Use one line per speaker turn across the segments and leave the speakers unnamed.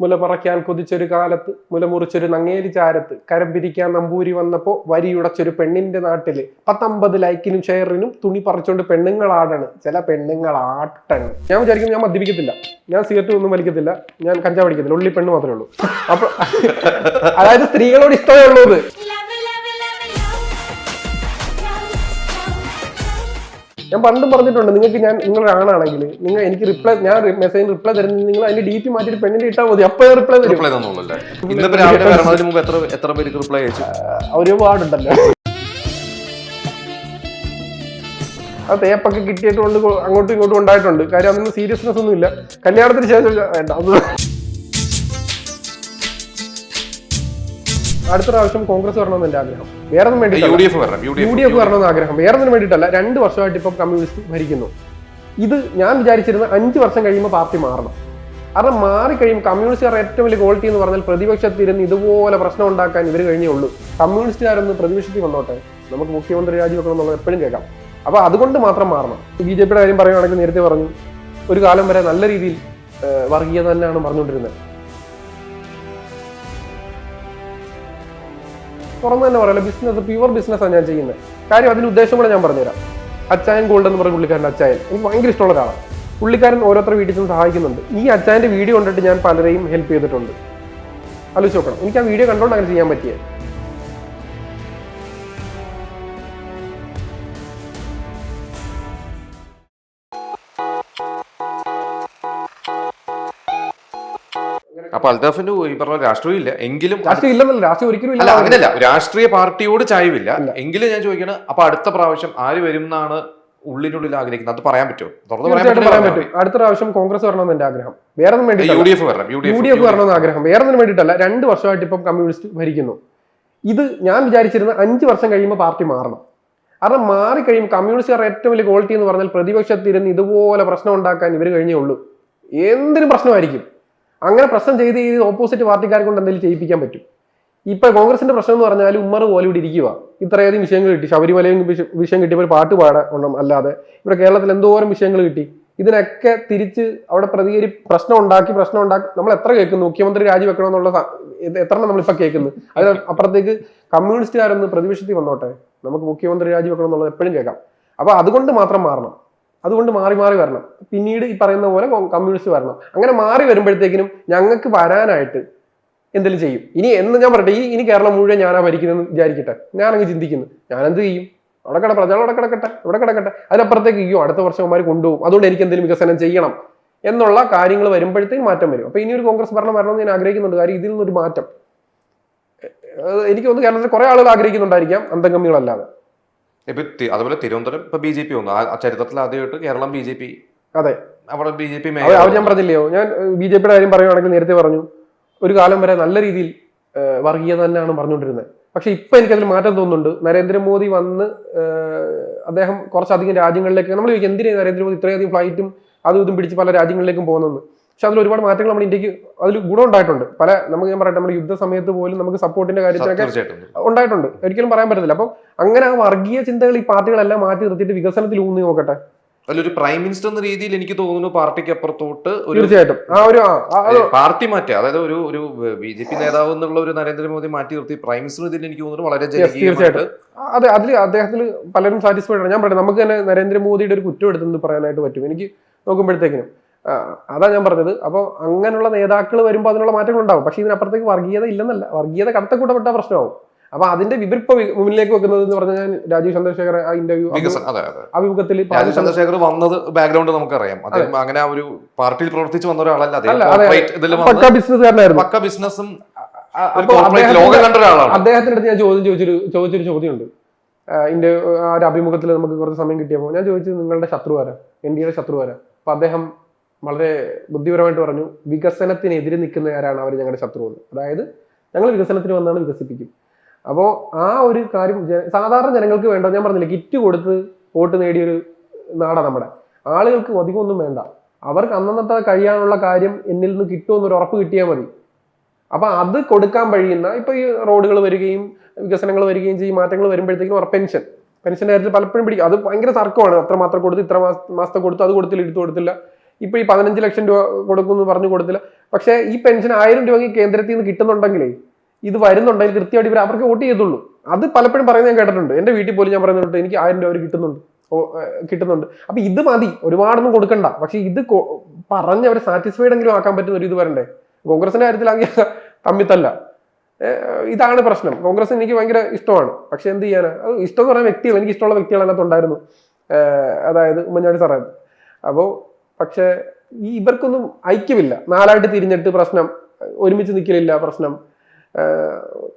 മുല പറയ്ക്കാൻ കൊതിച്ചൊരു കാലത്ത് മുല മുറിച്ചൊരു നങ്ങേലി ചാരത്ത് കരം പിരിക്കാൻ നമ്പൂരി വന്നപ്പോ വരിയുടച്ചൊരു പെണ്ണിന്റെ നാട്ടില് 19 ലൈക്കിനും ഷെയറിനും തുണി പറിച്ചോണ്ട് പെണ്ണുങ്ങളാടാണ് ചില പെണ്ണുങ്ങളാട്ടാണ്. ഞാൻ വിചാരിക്കും ഞാൻ മദ്യപിക്കത്തില്ല, ഞാൻ സിഗരറ്റ് ഒന്നും വലിക്കത്തില്ല, ഞാൻ കഞ്ചാവ് അടിക്കത്തില്ല, ഉള്ളി പെണ്ണ് മാത്രമേ ഉള്ളൂ. അപ്പൊ അതായത് സ്ത്രീകളോട് ഇഷ്ടമേ ഉള്ളത്. ഞാൻ പണ്ടും പറഞ്ഞിട്ടുണ്ട്, നിങ്ങൾക്ക് നിങ്ങളുടെ ആണാണെങ്കിൽ നിങ്ങൾ എനിക്ക് ഞാൻ മെസ്സേജ് റിപ്ലൈ തരുന്നത് നിങ്ങൾ അതിന്റെ ഡീറ്റ് മാറ്റിയിട്ട് പെണ്ണിന്റെ ഇട്ടാൽ മതി, അപ്പൊ റിപ്ലൈ തരും. ഒരുപാടുണ്ടല്ലോ. ആ തേപ്പൊക്കെ കിട്ടിയിട്ടുണ്ട്, അങ്ങോട്ടും ഇങ്ങോട്ടും ഉണ്ടായിട്ടുണ്ട്. കാര്യം അതൊന്നും സീരിയസ്നെസ് ഒന്നും ഇല്ല. കല്യാണത്തിന് ശേഷം വേണ്ട. അടുത്ത പ്രാവശ്യം കോൺഗ്രസ് വരണമെന്ന് എന്റെ ആഗ്രഹം. വേറെ ഒന്നും വേണ്ടി യു ഡി എഫ് വരണമെന്ന് ആഗ്രഹം. വേറെ ഒന്നും വേണ്ടിയിട്ടല്ല. 2 വർഷമായിട്ട് ഇപ്പം കമ്മ്യൂണിസ്റ്റ് ഭരിക്കുന്നു. ഇത് ഞാൻ വിചാരിച്ചിരുന്ന 5 വർഷം കഴിയുമ്പോൾ പാർട്ടി മാറണം. കാരണം മാറിക്കഴിയുമ്പോൾ കമ്മ്യൂണിസ്റ്റുകാർ ഏറ്റവും വലിയ ക്വാളിറ്റി എന്ന് പറഞ്ഞാൽ പ്രതിപക്ഷത്തിരുന്ന് ഇതുപോലെ പ്രശ്നം ഉണ്ടാക്കാൻ ഇവർ കഴിഞ്ഞേ ഉള്ളൂ. കമ്മ്യൂണിസ്റ്റുകാരൊന്ന് പ്രതിപക്ഷത്തിൽ വന്നോട്ടെ, നമുക്ക് മുഖ്യമന്ത്രി രാജിവെക്കണം എന്നുള്ളത് എപ്പോഴും കേൾക്കാം. അപ്പൊ അതുകൊണ്ട് മാത്രം മാറണം. BJP യുടെ കാര്യം പറയുകയാണെങ്കിൽ നേരത്തെ പറഞ്ഞു, ഒരു കാലം വരെ നല്ല രീതിയിൽ വർഗീയത തന്നെയാണ് പറഞ്ഞുകൊണ്ടിരുന്നത്. തുറന്നു തന്നെ പറയല്ലോ, ബിസിനസ് പ്യുവർ ബിസിനസ്സാണ് ഞാൻ ചെയ്യുന്നത്. കാര്യം അതിന് ഉദ്ദേശം കൂടെ ഞാൻ പറഞ്ഞുതരാം. അച്ചായൻ ഗോൾഡ് എന്ന് പറഞ്ഞ പുള്ളിക്കാരൻ, അച്ചായൻ എനിക്ക് ഭയങ്കര ഇഷ്ടമുള്ള ഒരാളാണ്. പുള്ളിക്കാരൻ ഓരോരുത്തർ വീട്ടിൽ നിന്ന് സഹായിക്കുന്നുണ്ട്. ഈ അച്ചായന്റെ വീഡിയോ കണ്ടിട്ട് ഞാൻ പലരെയും ഹെൽപ്പ് ചെയ്തിട്ടുണ്ട്. ആലോചിച്ച് നോക്കണം, എനിക്ക് ആ വീഡിയോ കണ്ടുകൊണ്ട് അങ്ങനെ ചെയ്യാൻ പറ്റിയത്.
അപ്പൊ അൽതാഫിന് ഈ പറഞ്ഞ രാഷ്ട്രീയം ഇല്ല എങ്കിലും,
രാഷ്ട്രീയം ഒരിക്കലും ഇല്ല,
അങ്ങനെയല്ല, രാഷ്ട്രീയ പാർട്ടിയോട് ചായവില്ല എങ്കിലും ഞാൻ ചോദിക്കണം, അപ്പൊ അടുത്ത പ്രാവശ്യം ആര് വരും എന്നാണ് ഉള്ളിനുള്ളിൽ ആഗ്രഹിക്കുന്നത്? അത് പറയാൻ പറ്റുമോ?
പറയാൻ പറ്റും. അടുത്ത പ്രാവശ്യം കോൺഗ്രസ് വരണമെന്ന് എന്റെ ആഗ്രഹം. വേറെ ഒന്നും വേണ്ടി
യു ഡി എഫ്
വരണമെന്ന് ആഗ്രഹം. വേറെ ഒന്നും വേണ്ടിയിട്ടല്ല. 2 വർഷമായിട്ട് ഇപ്പം കമ്മ്യൂണിസ്റ്റ് ഭരിക്കുന്നു. ഇത് ഞാൻ വിചാരിച്ചിരുന്ന 5 വർഷം കഴിയുമ്പോൾ പാർട്ടി മാറണം. കാരണം മാറിക്കഴിയുമ്പോൾ കമ്മ്യൂണിസ്റ്റുകാർ ഏറ്റവും വലിയ ക്വാളിറ്റി എന്ന് പറഞ്ഞാൽ പ്രതിപക്ഷത്തിരുന്ന് ഇതുപോലെ പ്രശ്നം ഉണ്ടാക്കാൻ ഇവർ കഴിഞ്ഞേ ഉള്ളൂ. എന്തിനും പ്രശ്നമായിരിക്കും. അങ്ങനെ പ്രശ്നം ചെയ്ത് ഓപ്പോസിറ്റ് പാർട്ടിക്കാരെ കൊണ്ട് എന്തെങ്കിലും ചെയ്യിപ്പിക്കാൻ പറ്റും. ഇപ്പൊ കോൺഗ്രസിന്റെ പ്രശ്നം എന്ന് പറഞ്ഞാൽ ഉമ്മർ പോലെ ഇവിടെ ഇരിക്കുക. ഇത്രയധികം വിഷയങ്ങൾ കിട്ടി. ശബരിമലയും വിഷയം കിട്ടിയപ്പോൾ പാട്ട് പാടാൻ അല്ലാതെ ഇവിടെ കേരളത്തിൽ എന്തോരം വിഷയങ്ങൾ കിട്ടി. ഇതിനൊക്കെ തിരിച്ച് അവിടെ പ്രശ്നം ഉണ്ടാക്കി നമ്മൾ എത്ര കേൾക്കുന്നു, മുഖ്യമന്ത്രി രാജിവെക്കണമെന്നുള്ള എത്ര നമ്മളിപ്പോ കേൾക്കുന്നു. അതിന് അപ്പുറത്തേക്ക് കമ്മ്യൂണിസ്റ്റുകാരൊന്ന് പ്രതിപക്ഷത്തിൽ വന്നോട്ടെ, നമുക്ക് മുഖ്യമന്ത്രി രാജിവെക്കണം എന്നുള്ളത് എപ്പോഴും കേൾക്കാം. അപ്പൊ അതുകൊണ്ട് മാത്രം മാറണം. അതുകൊണ്ട് മാറി വരണം. പിന്നീട് ഈ പറയുന്ന പോലെ കമ്മ്യൂണിസ്റ്റ് വരണം. അങ്ങനെ മാറി വരുമ്പോഴത്തേക്കിനും ഞങ്ങൾക്ക് വരാനായിട്ട് എന്തെങ്കിലും ചെയ്യും. ഇനി എന്ന് ഞാൻ പറയട്ടെ, ഇനി കേരളം മുഴുവൻ ഞാനാ ഭരിക്കുന്നതെന്ന് വിചാരിക്കട്ടെ. ഞാനങ്ങ് ചിന്തിക്കുന്നു, ഞാനെന്ത് ചെയ്യും? പ്രജകൾ അവിടെ കിടക്കട്ടെ. അതിനപ്പുറത്തേക്ക് അയ്യോ അടുത്ത വർഷം അവന്മാർ കൊണ്ടുപോകും, അതുകൊണ്ട് എനിക്ക് എന്തെങ്കിലും വികസനം ചെയ്യണം എന്നുള്ള കാര്യങ്ങൾ വരുമ്പോഴത്തേക്കും മാറ്റം വരും. അപ്പൊ ഇനി ഒരു കോൺഗ്രസ് ഭരണം വരണമെന്ന് ഞാൻ ആഗ്രഹിക്കുന്നുണ്ട്. കാര്യം ഇതിൽ നിന്നൊരു മാറ്റം എനിക്ക് തോന്നുന്നു കേരളത്തിൽ കുറെ ആളുകൾ ആഗ്രഹിക്കുന്നുണ്ടായിരിക്കാം, അന്തംഗമികളല്ലാതെ.
അതുപോലെ തിരുവനന്തപുരം ഇപ്പൊ BJP വന്നു. ആ ചരിത്രത്തിൽ ആദ്യമായിട്ട് കേരളം BJP.
അതെ,
അവിടെ BJP
ഞാൻ പറഞ്ഞില്ലയോ, ഞാൻ BJP-യുടെ കാര്യം പറയുകയാണെങ്കിൽ നേരത്തെ പറഞ്ഞു, ഒരു കാലം വരെ നല്ല രീതിയിൽ വർഗീയത തന്നെയാണ് പറഞ്ഞുകൊണ്ടിരുന്നത്. പക്ഷെ ഇപ്പൊ എനിക്കതിൽ മാറ്റം തോന്നുന്നുണ്ട്. നരേന്ദ്രമോദി വന്ന് അദ്ദേഹം കുറച്ചധികം രാജ്യങ്ങളിലേക്ക്, നമ്മൾ ചോദിക്കും എന്തിനാണ് നരേന്ദ്രമോദി ഇത്രയധികം ഫ്ലൈറ്റും അതും ഇതും പിടിച്ച് പല രാജ്യങ്ങളിലേക്കും പോകുന്നത്. പക്ഷെ അതിൽ ഒരുപാട് മാറ്റങ്ങൾ നമ്മുടെ ഇന്ത്യക്ക് അതിൽ ഗുണം ഉണ്ടായിട്ടുണ്ട്. ഞാൻ പറയട്ടെ, നമ്മുടെ യുദ്ധ സമയത്ത് പോലും നമുക്ക് സപ്പോർട്ടിന്റെ കാര്യത്തിലൊക്കെ ഉണ്ടായിട്ടുണ്ട്. ഒരിക്കലും പറയാൻ പറ്റത്തില്ല. അപ്പം അങ്ങനെ ആ വർഗീയ ചിന്തകൾ ഈ പാർട്ടികളെല്ലാം മാറ്റി നിർത്തിയിട്ട് വികസനത്തിൽ ഊന്നി നോക്കട്ടെ.
അതിലൊരു പ്രൈം മിനിസ്റ്റർ എന്ന രീതിയിൽ എനിക്ക് തോന്നുന്നു പാർട്ടിക്ക് അപ്പുറത്തോട്ട്
തീർച്ചയായിട്ടും
പാർട്ടി മാറ്റുക, അതായത് ഒരു BJP നേതാവ് എന്നുള്ള ഒരു നരേന്ദ്രമോദി മാറ്റി നിർത്തി പ്രൈം മിനിസ്റ്റർ ഇതിൽ എനിക്ക് തോന്നുന്നു വളരെ
തീർച്ചയായിട്ടും. അതെ, അതിൽ അദ്ദേഹത്തിൽ പലരും സാറ്റിസ്ഫൈഡ് ആണ്. ഞാൻ പറയാം, നമുക്ക് തന്നെ നരേന്ദ്രമോദിയുടെ ഒരു കുറ്റം എടുത്തെന്ന് പറയാനായിട്ട് പറ്റും എനിക്ക് നോക്കുമ്പോഴത്തേക്കിനും. അതാ ഞാൻ പറഞ്ഞത്. അപ്പോൾ അങ്ങനെയുള്ള നേതാക്കൾ വരുമ്പോൾ അതിനുള്ള മാറ്റങ്ങൾ ഉണ്ടാവും. പക്ഷെ ഇതിനപ്പുറത്തേക്ക് വർഗീയത ഇല്ലെന്നല്ല, വർഗീയത കടത്തക്കൂട്ടപ്പെട്ട പ്രശ്നമാവും. അപ്പൊ അതിന്റെ വിവരിപ്പ് മുന്നിലേക്ക് വെക്കുന്നത് എന്ന് പറഞ്ഞാൽ, ഞാൻ രാജീവ് ചന്ദ്രശേഖർ ആ ഇന്റർവ്യൂ അഭിമുഖത്തിൽ
ചന്ദ്രശേഖർ വന്നത് ബാക്ക്ഗ്രൗണ്ട് നമുക്കറിയാം. അദ്ദേഹം അങ്ങനെ ആ ഒരു പാർട്ടിയിൽ പ്രവർത്തിച്ച് വന്ന ഒരാളല്ല,
പക്ക ബിസിനസ്സുകാരനായിരുന്നു.
പക്ക ബിസിനസ്സും
അദ്ദേഹത്തിന്റെ അടുത്ത് ഞാൻ ചോദിച്ചൊരു ചോദ്യമുണ്ട്. ഒരു അഭിമുഖത്തിൽ നമുക്ക് കുറച്ച് സമയം കിട്ടിയപ്പോൾ ഞാൻ ചോദിച്ചത്, നിങ്ങളുടെ ശത്രുവാരാ, NDA-യുടെ ശത്രുവാരാ? അപ്പൊ അദ്ദേഹം വളരെ ബുദ്ധിപരമായിട്ട് പറഞ്ഞു, വികസനത്തിനെതിരെ നിൽക്കുന്ന ആരാണ് അവർ ഞങ്ങളുടെ ശത്രു എന്ന്. അതായത് ഞങ്ങൾ വികസനത്തിന് വന്നാണ് വികസിപ്പിക്കും. അപ്പോൾ ആ ഒരു കാര്യം സാധാരണ ജനങ്ങൾക്ക് വേണ്ട. ഞാൻ പറഞ്ഞില്ല, കിറ്റ് കൊടുത്ത് വോട്ട് നേടിയൊരു നാടാണ് നമ്മുടെ. ആളുകൾക്ക് അധികമൊന്നും വേണ്ട, അവർക്ക് അന്നത്തെ കഴിയാനുള്ള കാര്യം എന്നിൽ നിന്ന് കിട്ടുമെന്നൊരു ഉറപ്പ് കിട്ടിയാൽ മതി. അപ്പൊ അത് കൊടുക്കാൻ കഴിയുന്ന, ഇപ്പൊ ഈ റോഡുകൾ വരികയും വികസനങ്ങൾ വരികയും ചെയ്യും, മാറ്റങ്ങൾ വരുമ്പോഴത്തേക്കും പെൻഷന്റെ കാര്യത്തിൽ പലപ്പോഴും പിടിക്കും. അത് ഭയങ്കര തർക്കമാണ്. അത്രമാത്രം കൊടുത്ത് ഇത്ര മാസത്തെ കൊടുത്തു, അത് കൊടുത്തില്ല, എടുത്തു കൊടുത്തില്ല ഇപ്പൊ ഈ 15 ലക്ഷം രൂപ കൊടുക്കുമെന്ന് പറഞ്ഞു കൊടുത്തില്ല. പക്ഷേ ഈ പെൻഷൻ 1000 രൂപ കേന്ദ്രത്തിൽ നിന്ന് കിട്ടുന്നുണ്ടെങ്കിലേ ഇത് വരുന്നുണ്ടെങ്കിൽ കൃത്യമായിട്ട് ഇവർ അവർക്ക് വോട്ട് ചെയ്തുള്ളൂ. അത് പലപ്പോഴും പറയുന്നത് ഞാൻ കേട്ടിട്ടുണ്ട്. എന്റെ വീട്ടിൽ പോലും ഞാൻ പറയുന്നുണ്ട് എനിക്ക് 1000 രൂപ അവർ കിട്ടുന്നുണ്ട്. അപ്പൊ ഇത് മതി, ഒരുപാടൊന്നും കൊടുക്കണ്ട. പക്ഷെ ഇത് പറഞ്ഞ് അവരെ സാറ്റിസ്ഫൈഡ് എങ്കിലും ആക്കാൻ പറ്റുന്ന ഒരു ഇത് വരണ്ടേ. കോൺഗ്രസിന്റെ കാര്യത്തിലാണെങ്കിൽ തമ്മിത്തല്ല. ഇതാണ് പ്രശ്നം. കോൺഗ്രസ് എനിക്ക് ഭയങ്കര ഇഷ്ടമാണ്. പക്ഷെ എന്ത് ചെയ്യാനാ, അത് ഇഷ്ടം എന്ന് പറയുന്ന വ്യക്തികൾ, എനിക്ക് ഇഷ്ടമുള്ള വ്യക്തികൾ അതിനകത്ത് ഉണ്ടായിരുന്നു. അതായത് ഉമ്മൻചാണ്ടി സാറായിരുന്നു. അപ്പോൾ പക്ഷെ ഇവർക്കൊന്നും ഐക്യമില്ല. നാലായിട്ട് തിരിഞ്ഞിട്ട് പ്രശ്നം, ഒരുമിച്ച് നിൽക്കലില്ല പ്രശ്നം.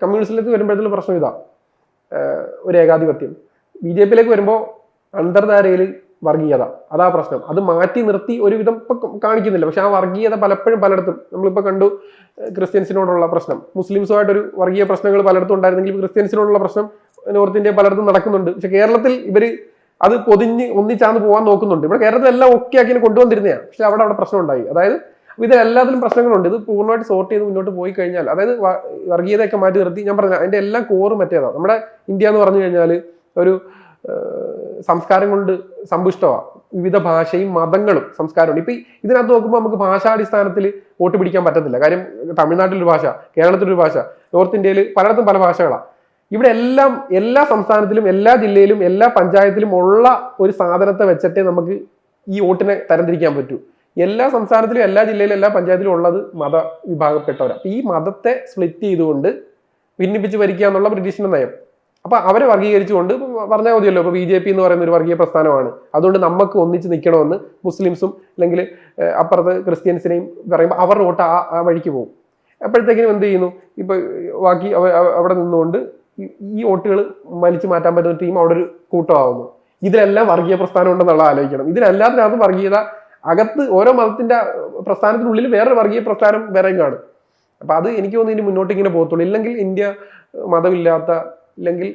കമ്മ്യൂണിസ്റ്റിലേക്ക് വരുമ്പോഴത്തേക്കും പ്രശ്നം ഇതാ, ഒരു ഏകാധിപത്യം. BJP-യിലേക്ക് വരുമ്പോൾ അന്തർധാരയിൽ വർഗീയത, അതാ പ്രശ്നം. അത് മാറ്റി നിർത്തി ഒരുവിധം ഇപ്പൊ കാണിക്കുന്നില്ല. പക്ഷെ ആ വർഗീയത പലപ്പോഴും പലയിടത്തും നമ്മളിപ്പോ കണ്ടു. ക്രിസ്ത്യൻസിനോടുള്ള പ്രശ്നം, മുസ്ലിംസുമായിട്ടൊരു വർഗീയ പ്രശ്നങ്ങൾ പലയിടത്തും ഉണ്ടായിരുന്നെങ്കിൽ ക്രിസ്ത്യൻസിനോടുള്ള പ്രശ്നം നോർത്ത് ഇന്ത്യ പലയിടത്തും നടക്കുന്നുണ്ട്. പക്ഷെ കേരളത്തിൽ ഇവര് അത് പൊതിഞ്ഞ് ഒന്നിച്ചാന്ന് പോകാൻ നോക്കുന്നുണ്ട്. ഇവിടെ കേരളത്തിൽ എല്ലാം ഒക്കെ ആക്കി കൊണ്ടുവന്നിരുന്നതാണ്. പക്ഷെ അവിടെ പ്രശ്നം ഉണ്ടായി. അതായത് ഇതിലെല്ലാത്തിലും പ്രശ്നങ്ങളുണ്ട്. ഇത് പൂർണ്ണമായിട്ട് സോർട്ട് ചെയ്ത് മുന്നോട്ട് പോയി കഴിഞ്ഞാൽ, അതായത് വർഗീയതയൊക്കെ മാറ്റി നിർത്തി, ഞാൻ പറഞ്ഞ അതിന്റെ എല്ലാം കോറ് മറ്റേതാണ്. നമ്മുടെ ഇന്ത്യ എന്ന് പറഞ്ഞു കഴിഞ്ഞാൽ ഒരു സംസ്കാരം കൊണ്ട് സമ്പുഷ്ടമാണ്. വിവിധ ഭാഷയും മതങ്ങളും സംസ്കാരമുണ്ട്. ഇപ്പൊ ഇതിനകത്ത് നോക്കുമ്പോൾ നമുക്ക് ഭാഷാടിസ്ഥാനത്തിൽ വോട്ട് പിടിക്കാൻ പറ്റത്തില്ല. കാര്യം തമിഴ്നാട്ടിലൊരു ഭാഷ, കേരളത്തിലൊരു ഭാഷ, നോർത്ത് ഇന്ത്യയിൽ പലയിടത്തും പല ഭാഷകളാണ്. ഇവിടെ എല്ലാം എല്ലാ സംസ്ഥാനത്തിലും എല്ലാ ജില്ലയിലും എല്ലാ പഞ്ചായത്തിലും ഉള്ള ഒരു സാധനത്തെ വെച്ചിട്ടേ നമുക്ക് ഈ വോട്ടിനെ തരംതിരിക്കാൻ പറ്റൂ. എല്ലാ സംസ്ഥാനത്തിലും എല്ലാ ജില്ലയിലും എല്ലാ പഞ്ചായത്തിലും ഉള്ളത് മത വിഭാഗപ്പെട്ടവരാണ്. അപ്പൊ ഈ മതത്തെ സ്പ്ലിറ്റ് ചെയ്തുകൊണ്ട് ഭിന്നിപ്പിച്ച് ഭരിക്കുക എന്നുള്ള ബ്രിട്ടീഷിന്റെ നയം. അപ്പൊ അവരെ വർഗീകരിച്ചുകൊണ്ട് പറഞ്ഞാൽ മതിയല്ലോ. ഇപ്പൊ BJP എന്ന് പറയുന്ന ഒരു വർഗീയ പ്രസ്ഥാനമാണ്, അതുകൊണ്ട് നമുക്ക് ഒന്നിച്ച് നിൽക്കണമെന്ന് മുസ്ലിംസും അല്ലെങ്കിൽ അപ്പുറത്ത് ക്രിസ്ത്യൻസിനെയും പറയുമ്പോൾ അവരുടെ വോട്ട് ആ വഴിക്ക് പോകും. അപ്പോഴത്തേക്കിനും എന്ത് ചെയ്യുന്നു, ഇപ്പൊ ബാക്കി അവിടെ നിന്നുകൊണ്ട് ഈ വോട്ടുകൾ വലിച്ചു മാറ്റാൻ പറ്റുന്ന ടീം അവിടെ ഒരു കൂട്ടമാവുന്നു. ഇതിലെല്ലാം വർഗീയ പ്രസ്ഥാനം ഉണ്ടെന്നുള്ള ആലോചിക്കണം. ഇതിലെല്ലാത്തിനകത്തും വർഗീയത അകത്ത് ഓരോ മതത്തിന്റെ പ്രസ്ഥാനത്തിനുള്ളിൽ വേറൊരു വർഗീയ പ്രസ്ഥാനം വേറെയും കാണും. അപ്പൊ അത് എനിക്ക് തോന്നുന്നു ഇനി മുന്നോട്ട് ഇങ്ങനെ പോകത്തുള്ളൂ. ഇല്ലെങ്കിൽ ഇന്ത്യ മതമില്ലാത്ത, ഇല്ലെങ്കിൽ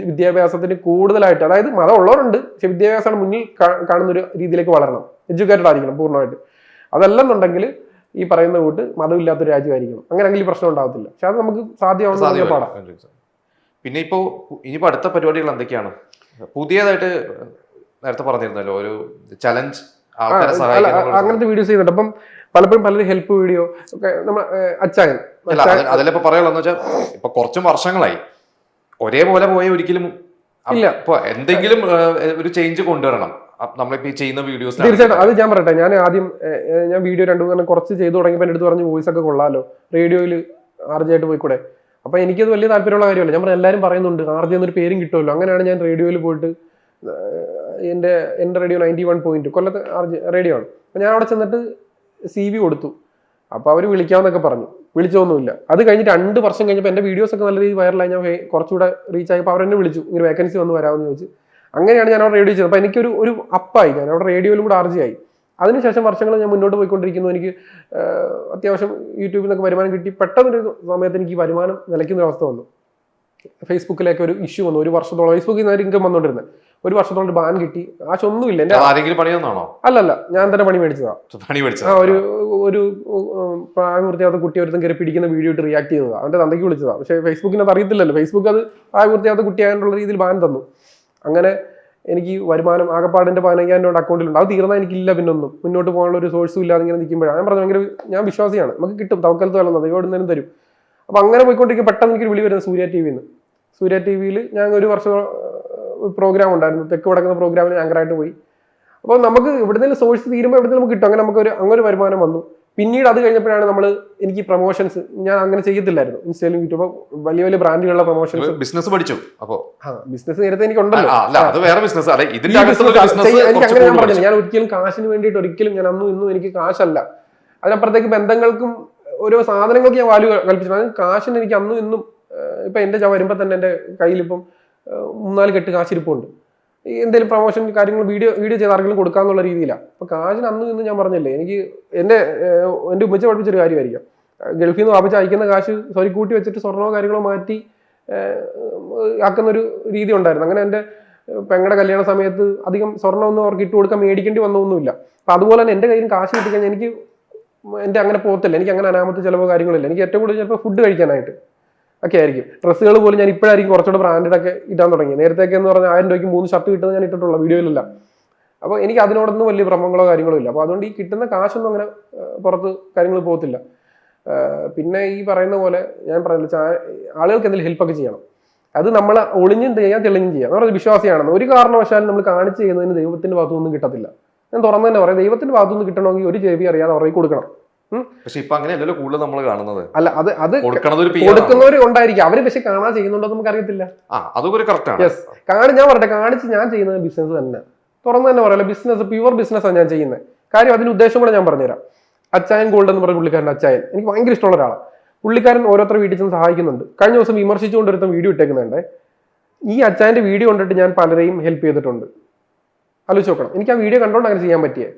വിദ്യാഭ്യാസത്തിന് കൂടുതലായിട്ട്, അതായത് മതം ഉള്ളവരുണ്ട് പക്ഷെ വിദ്യാഭ്യാസമാണ് മുന്നിൽ കാണുന്ന ഒരു രീതിയിലേക്ക് വളരണം, എഡ്യൂക്കേറ്റഡ് ആയിരിക്കണം പൂർണ്ണമായിട്ട്. അതല്ലെന്നുണ്ടെങ്കിൽ ഈ പറയുന്ന കൂട്ട് മതമില്ലാത്തൊരു രാജ്യമായിരിക്കണം. അങ്ങനെയെങ്കിൽ ഈ പ്രശ്നം ഉണ്ടാകത്തില്ല. പക്ഷെ അത് നമുക്ക് സാധ്യമാവുന്ന പാടാം.
പിന്നെ ഇനിയിപ്പോ അടുത്ത പരിപാടികൾ എന്തൊക്കെയാണ്? പുതിയതായിട്ട് നേരത്തെ പറഞ്ഞിരുന്നല്ലോ ഒരു ചലഞ്ച്,
അങ്ങനത്തെ വീഡിയോസ് ചെയ്യുന്നുണ്ട്. അപ്പം പലപ്പോഴും പലരും ഹെൽപ്പ് വീഡിയോ ഒക്കെ അച്ചായൻ
അതിലിപ്പോ പറയാനുള്ളതെന്ന് വെച്ചാൽ ഇപ്പൊ കുറച്ചും വർഷങ്ങളായി ഒരേപോലെ പോയ ഒരിക്കലും ഇല്ല. ഇപ്പൊ എന്തെങ്കിലും ഒരു ചേഞ്ച് കൊണ്ടുവരണം നമ്മളിപ്പോ ഈ ചെയ്യുന്ന വീഡിയോസ്.
തീർച്ചയായിട്ടും അത് ഞാൻ പറയട്ടെ. ഞാൻ വീഡിയോ 2-3 കുറച്ച് ചെയ്തു തുടങ്ങിയപ്പോൾ എൻ്റെ അടുത്ത് പറഞ്ഞ് വോയിസ് ഒക്കെ കൊള്ളാലോ, റേഡിയോയിൽ RJ ആയിട്ട് പോയിക്കൂടെ. അപ്പൊ എനിക്കത് വലിയ താല്പര്യമുള്ള കാര്യമല്ല. ഞാൻ പറഞ്ഞ എല്ലാവരും പറയുന്നുണ്ട് RJ എന്നൊരു പേരും കിട്ടുമല്ലോ. അങ്ങനെയാണ് ഞാൻ റേഡിയോയിൽ പോയിട്ട്, എൻ്റെ റേഡിയോ 91 കൊല്ലത്ത് റേഡിയോ ആണ്. അപ്പൊ ഞാൻ അവിടെ ചെന്നിട്ട് CV കൊടുത്തു. അപ്പൊ അവർ വിളിക്കാമെന്നൊക്കെ പറഞ്ഞു. വിളിച്ചൊന്നുമില്ല. അത് കഴിഞ്ഞിട്ട് 2 വർഷം കഴിഞ്ഞപ്പോൾ എൻ്റെ വീഡിയോസ് ഒക്കെ നല്ല രീതിയിൽ വൈറലായി, ഞാൻ കുറച്ചുകൂടെ റീച്ച് ആയപ്പോൾ അവരെന്നെ വിളിച്ചു, ഇങ്ങനെ വേക്കൻസി വന്ന് വരാമെന്ന് ചോദിച്ചു. അങ്ങനെയാണ് ഞാൻ അവിടെ റേഡിയോ ചെയ്തത്. അപ്പൊ എനിക്കൊരു അപ്പായി, ഞാൻ അവിടെ റേഡിയോയിലും കൂടെ RJ ആയി. അതിനുശേഷം വർഷങ്ങൾ ഞാൻ മുന്നോട്ട് പോയിക്കൊണ്ടിരിക്കുന്നു. എനിക്ക് അത്യാവശ്യം യൂട്യൂബിൽ നിന്നൊക്കെ വരുമാനം കിട്ടി. പെട്ടെന്നൊരു സമയത്ത് എനിക്ക് വരുമാനം നിലയ്ക്കുന്ന ഒരു അവസ്ഥ വന്നു. ഫേസ്ബുക്കിലേക്ക് ഒരു ഇഷ്യൂ വന്നു. 1 വർഷത്തോളം ഫേസ്ബുക്കിൽ നിന്ന് ഇൻകം വന്നുകൊണ്ടിരുന്നത്. 1 വർഷത്തോളം ബാൻ കിട്ടി. കാശൊന്നുമില്ല. അല്ലല്ല, ഞാൻ തന്നെ പണി മേടിച്ചതാ. ഒരു പ്രായപൂർത്തിയാത്ത കുട്ടി ഒരുത്തം കയറി പിടിക്കുന്ന വീഡിയോ ഇട്ട് റിയാക്ട് ചെയ്തതാണ്. അവന്റെ തന്തയ്ക്ക് വിളിച്ചതാ. പക്ഷേ ഫേസ്ബുക്കിന് അത് അറിയത്തില്ലല്ലോ. ഫേസ്ബുക്ക് അത് പ്രായപൂർത്തിയാത്ത കുട്ടിയായിട്ടുള്ള രീതിയിൽ ബാൻ തന്നു. അങ്ങനെ എനിക്ക് വരുമാനം ആകെപ്പാടിന്റെ 15,000 അക്കൗണ്ടിലുണ്ട്. അത് തീർന്നാൽ എനിക്കില്ല പിന്നൊന്നും. മുന്നോട്ട് പോകാനുള്ള ഒരു സോഴ്സും ഇല്ലാതെ ഇങ്ങനെ നിൽക്കുമ്പോഴാണ് ഞാൻ പറഞ്ഞു ഞാൻ വിശ്വാസിയാണ്, നമുക്ക് കിട്ടും, തവക്കലത്ത് വല്ലതും ദൈവം തരും. അപ്പൊ അങ്ങനെ പോയിക്കൊണ്ടിരിക്കും. പെട്ടെന്ന് എനിക്കൊരു വിളി വരുന്നത് സൂര്യ TV-ന്ന്. സൂര്യ TV-യിൽ ഞാൻ 1 വർഷം പ്രോഗ്രാം ഉണ്ടായിരുന്നു, തെക്ക് വടക്കുന്ന പ്രോഗ്രാമിന് ആങ്കറായിട്ട് പോയി. അപ്പോൾ നമുക്ക് എവിടുന്നേലും സോഴ്സ് തീരുമ്പോൾ എവിടുന്ന് നമുക്ക് കിട്ടും. അങ്ങനെ അങ്ങനെ ഒരു വരുമാനം വന്നു. പിന്നീട് അത് കഴിഞ്ഞപ്പോഴാണ് എനിക്ക് പ്രൊമോഷൻസ്, ഞാൻ അങ്ങനെ ചെയ്യത്തില്ലായിരുന്നു ഇൻസ്റ്റയിലും യൂട്യൂബ്, വലിയ വലിയ ബ്രാൻഡുകളുടെ പ്രൊമോഷൻസ്.
ബിസിനസ് പഠിച്ചു. അപ്പോ
ബിസിനസ് നേരത്തെ എനിക്കുണ്ടല്ലോ.
അങ്ങനെ
ഞാൻ പറഞ്ഞില്ല, ഞാൻ ഒരിക്കലും കാശിന് വേണ്ടിയിട്ട് ഒരിക്കലും ഞാൻ അന്നും ഇന്നും എനിക്ക് കാശല്ല. അതിനപ്പുറത്തേക്ക് ബന്ധങ്ങൾക്കും ഓരോ സാധനങ്ങൾക്ക് ഞാൻ വാല്യൂ കൽപ്പിച്ചിട്ടുണ്ട്. അത് കാശിന് എനിക്ക് അന്നും ഇന്നും, ഇപ്പൊ എന്റെ വരുമ്പോ തന്നെ എന്റെ കയ്യിൽ ഇപ്പം 3-4 കെട്ട് കാശിരിപ്പുണ്ട്. എന്തെങ്കിലും പ്രൊമോഷൻ കാര്യങ്ങൾ വീഡിയോ ചെയ്ത് ആർക്കെങ്കിലും കൊടുക്കാന്നുള്ള രീതിയിലാണ്. അപ്പൊ കാശിന് അന്നും ഇന്ന് ഞാൻ പറഞ്ഞില്ലേ, എനിക്ക് എൻ്റെ ഉമ്മച്ച പഠിപ്പിച്ചൊരു കാര്യമായിരിക്കാം. ഗൾഫിൽ നിന്ന് വാപ്പിച്ച് അയക്കുന്ന കാശ് കൂട്ടി വെച്ചിട്ട് സ്വർണ്ണമോ കാര്യങ്ങളോ മാറ്റി ആക്കുന്നൊരു രീതി ഉണ്ടായിരുന്നു. അങ്ങനെ എൻ്റെ പെങ്ങളുടെ കല്യാണ സമയത്ത് അധികം സ്വർണ്ണമൊന്നും അവർക്ക് ഇട്ട് കൊടുക്കാൻ മേടിക്കേണ്ടി വന്നൊന്നുമില്ല. അപ്പൊ അതുപോലെ തന്നെ എൻ്റെ കയ്യിൽ കാശ് കിട്ടിക്കഴിഞ്ഞാൽ എനിക്ക് എൻ്റെ അങ്ങനെ പോകത്തില്ല. എനിക്ക് അങ്ങനെ അനാമത്ത് ചിലവോ കാര്യങ്ങളില്ല. എനിക്ക് ഏറ്റവും കൂടുതൽ ചിലപ്പോൾ ഫുഡ് കഴിക്കാനായിട്ട് ഒക്കെ ആയിരിക്കും. ഡ്രസ്സുകൾ പോലും ഞാൻ ഇപ്പോഴായിരിക്കും കുറച്ചുകൂടെ ബ്രാൻഡഡ് ഒക്കെ ഇടാൻ തുടങ്ങി. നേരത്തേക്ക് എന്ന് പറഞ്ഞാൽ 1000 രൂപയ്ക്ക് 3 ഷർട്ട് കിട്ടുന്നത് ഞാൻ ഇട്ടിട്ടുള്ള വീഡിയോയിലല്ല. അപ്പോൾ എനിക്ക് അതിനോടൊന്നും വലിയ ഭ്രമങ്ങളോ കാര്യങ്ങളോ ഇല്ല. അപ്പോൾ അതുകൊണ്ട് ഈ കിട്ടുന്ന കാശൊന്നും അങ്ങനെ പുറത്ത് കാര്യങ്ങൾ പോകത്തില്ല. പിന്നെ ഈ പറയുന്ന പോലെ ഞാൻ പറയുന്നത് ആളുകൾക്ക് എന്തെങ്കിലും ഹെൽപ്പൊക്കെ ചെയ്യണം. അത് നമ്മൾ ഒളിഞ്ഞും ചെയ്യാം തെളിഞ്ഞും ചെയ്യാം. നമ്മൾ വിശ്വാസിയാണെന്ന് ഒരു കാരണവശാലും നമ്മൾ കാണിച്ച് ചെയ്യുന്നതിന് ദൈവത്തിന്റെ ഭാഗത്തുനിന്നും കിട്ടത്തില്ല. ഞാൻ തുറന്നു തന്നെ പറയാം, ദൈവത്തിന്റെ ഭാഗത്തുനിന്ന് കിട്ടണമെങ്കിൽ ഒരു ചെവി അറിയാതെ അവർക്ക് കൊടുക്കണം.
പക്ഷെ ഇപ്പൊ അങ്ങനെയല്ലല്ലോ കൂടുതൽ നമ്മൾ കാണുന്നത്.
അല്ല, അത് കൊടുക്കുന്നവർ ഉണ്ടായിരിക്കും, അവര് പക്ഷെ കാണാൻ ചെയ്യുന്നുണ്ടോ നമുക്ക് അറിയത്തില്ല. യെസ്, ഞാൻ പറയട്ടെ, കാണിച്ച് ഞാൻ ചെയ്യുന്നത് ബിസിനസ് തന്നെ. തുറന്നു തന്നെ പറയാം, ബിസിനസ് പ്യുവർ ബിസിനസ്സാണ് ഞാൻ ചെയ്യുന്നത്. കാര്യം അതിന് ഉദ്ദേശം കൂടെ ഞാൻ പറഞ്ഞുതരാം. അച്ചായൻ ഗോൾഡ് എന്ന് പറഞ്ഞ പുള്ളിക്കാരൻ അച്ചായൻ എനിക്ക് ഭയങ്കര ഇഷ്ടമുള്ള ഒരാളാണ്. പുള്ളിക്കാരൻ ഓരോരുത്തർ വീട്ടിൽ ചെന്ന് സഹായിക്കുന്നുണ്ട്. കഴിഞ്ഞ ദിവസം വിമർശിച്ചുകൊണ്ടിരുന്ന വീഡിയോ ഇട്ടേക്കുന്നുണ്ട്. ഈ അച്ചായന്റെ വീഡിയോ കണ്ടിട്ട് ഞാൻ പലരെയും ഹെൽപ്പ് ചെയ്തിട്ടുണ്ട്. ആലോചിച്ച് നോക്കണം, എനിക്ക് ആ വീഡിയോ കണ്ടോണ്ട് അങ്ങനെ ചെയ്യാൻ പറ്റിയേ.